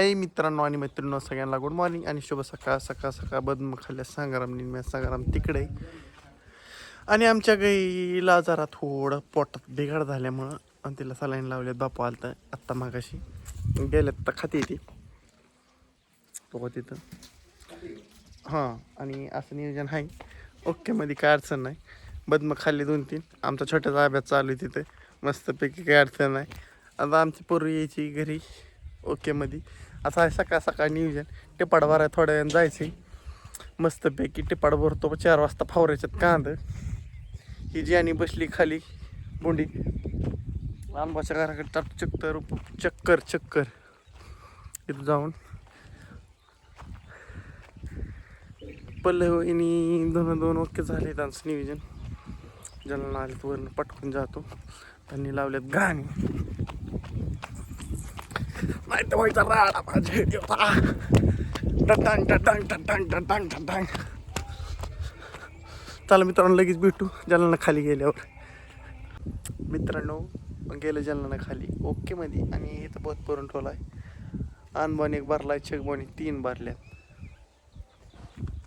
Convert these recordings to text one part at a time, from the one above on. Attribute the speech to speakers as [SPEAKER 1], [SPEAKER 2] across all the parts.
[SPEAKER 1] hey मित्रांनो आणि मैत्रिणींनो सगळ्यांना गुड मॉर्निंग आणि शुभ सकाळ. सकाळ सकाळ बदम खाल्ल्या संग्राम निम्या संग्राम तिकडे. आणि आमच्या गाईला जरा थोडं पोटात बिघाड झाल्यामुळं आणि तिला सलाईन लावल्यात. बापू आलतं आत्ता मागाशी गेल्यात तर खाते ती तो तिथं. हां आणि असं नियोजन आहे. ओके मध्ये काय अडचण नाही. बदम खाल्ली 2-3. आमचा छोट्याचा अभ्यास चालू आहे तिथे मस्तपैकी, काय अडचण नाही. आता आमची पोरं यायची घरी ओके मध्ये. असं आहे सकाळ सकाळ नियोजन. टिपाड भराय थोड्या वेळानं जायचं मस्तपैकी. टिपाड भरतो 4 वाजता फावऱ्याच्यात कांद. ही जी आणि बसली खाली बोंडी आंबाच्या घराकडे चक्कर चक्कर इथं जाऊन पल्लवीनी 2 वाक्य झाले. त्यांचं नियोजन ज्यांना आलेत वरून पटकून जातो. त्यांनी लावल्यात गाणी नाही तर व्हायचा राडा माझे देवता. टटांग टटांग टटांग टटांग टटांग. चला मित्रांनो लगेच भेटू जालना खाली गेल्यावर. मित्रांनो गेलं जालना खाली ओके मध्ये. आणि इथं बहुत करून ठेवला आहे. अनबान एक भरलाय, चेकबॉनी 3 भरल्यात.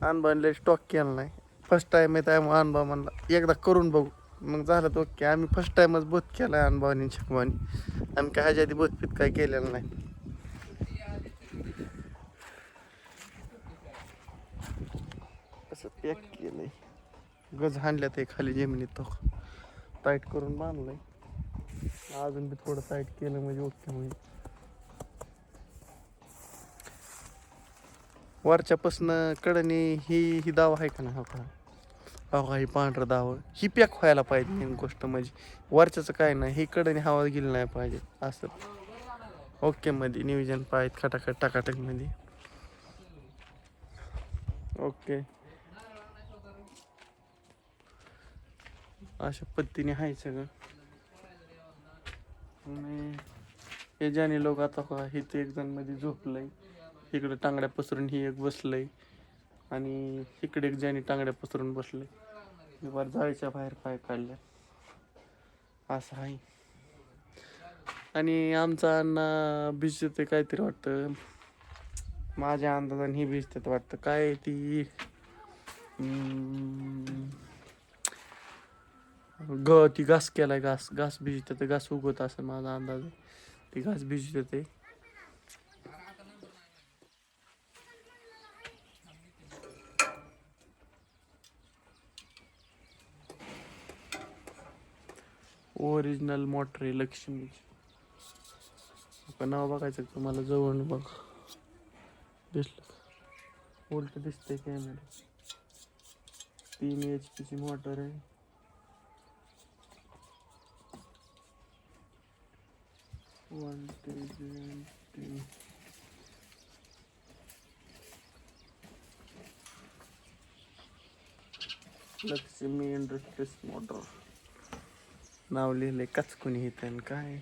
[SPEAKER 1] अनबानला स्टॉक केला नाही. फर्स्ट टाईम आहे त्यामुळे अनबा म्हणला एकदा करून बघू. मग झालं तर ओके. आम्ही फर्स्ट टाईमच बोध केला आहे अनबानी चेकबॉनी. आम्ही काय ह्याच्या आधी बोधपीत काय केलेलं नाही. असं पॅक केलंय. गज हाणल्यात ते खाली जमिनीत तो टाईट करून बांधलंय. अजून बी थोडं टाईट केलं म्हणजे ओके. म्हणजे वरच्यापासनं कडनी ही दावा आहे का ना. हो का, हो का, ही पांढरं दावं ही पॅक व्हायला पाहिजे. मेन गोष्ट म्हणजे वरच्याचं काय नाही, ही कडनी हवा गेली नाही पाहिजे. असं ओके मध्ये नियोजन पाहिजे खटाखट टाकाटक मध्ये. ओके अशा पद्धतीने आहे सगळं. आणि हे ज्याने लोक आता का इथे एक जण मध्ये झोपलंय. इकडे टांगड्या पसरून ही एक बसलंय. आणि इकडे एक ज्याने टांगड्या पसरून बसलंय. वर जाळीच्या बाहेर पाय काढल्या असं आहे. आणि आमचा अण्णा भिजते काहीतरी वाटतं. माझ्या अंदाजाने ही भिजतात वाटतं. काय ती ती घास केलाय. घास भिजते ते घास उगवत असं माझा अंदाज आहे. ती घास भिजते ते. ओरिजिनल मोटर आहे लक्ष्मीची. आपण नाव बघायचं तुम्हाला जवळ बघ दिसलं उलट दिसतंय कॅमेरा. 3 HP ची मोटर आहे. लक्ष्मी इंडस्ट्रीज मोटर नाव लिहिले कचकुनी इथं. काय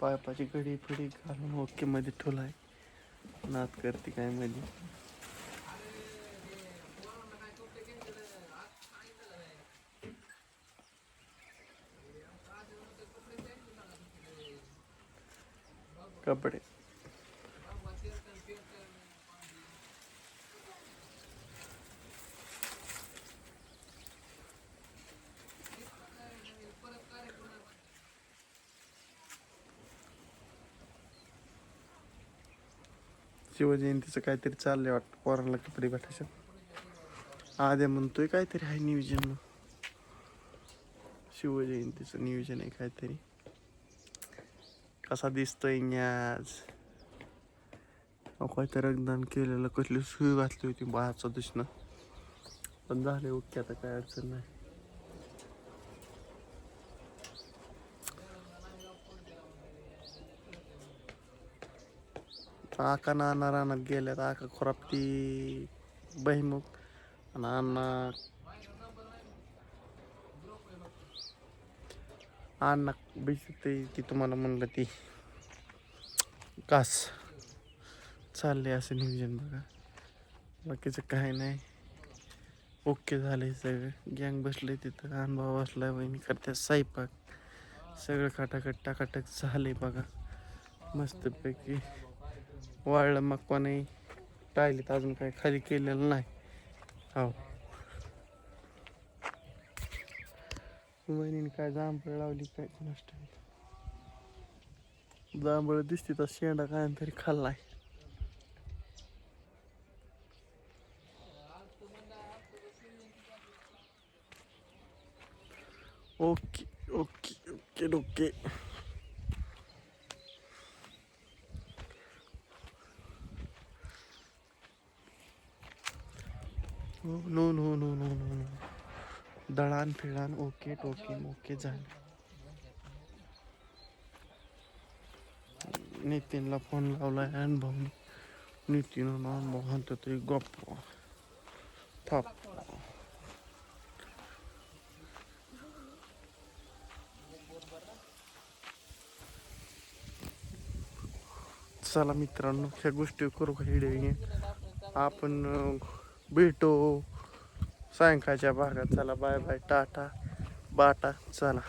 [SPEAKER 1] पायपाची घडी फिडी घालून ओके मध्ये ठेवलाय. नात करते काय मध्ये. कपडे शिवजयंतीचं काहीतरी चाललंय वाटतं. पोरांना कपडे भेटायचे. आद्या म्हणतोय काहीतरी आहे नियोजन. शिवजयंतीचं नियोजन आहे काहीतरी. कसा दिसतोय आज. काहीतरी रक्तदान केलेलं. कसली सुई घातली होती बाळाचं दिसणं. पण झाले ओके आता काय अडचण नाही. आका नाना रानात गेल्यात. आका खोरापती बहिमुख आणि अण्णा भिजते ती तुम्हाला म्हणलं ती कास चालले असं नियोजन बघा. बाकीचं काय नाही ओके झालंय सगळं. गँग बसलंय तिथं. अनुभव बसलाय. वहिनी करते स्वयंपाक. सगळं खटाखट टाकाटक झालंय बघा मस्तपैकी. वाळलं मग नाही टायलीत अजून काही खाली केलेलं नाही. हो वहिनीने काय जांभळ लावली काय नष्ट जांभळ दिसते तर शेंडा काय तरी खाल्लाय. Okay okay okay okay. No no no no no no. दळान फिळान ओके टोके ओके झालं. नितीनला फोन लावलाय अनुभव. नितीन अनुभव म्हणतो तरी गप्प थाप. चला मित्रांनो ह्या गोष्टी करू का व्हिडिओ आपण भेटू सायंकाळच्या भागात. चला बाय बाय टाटा बाटा चला.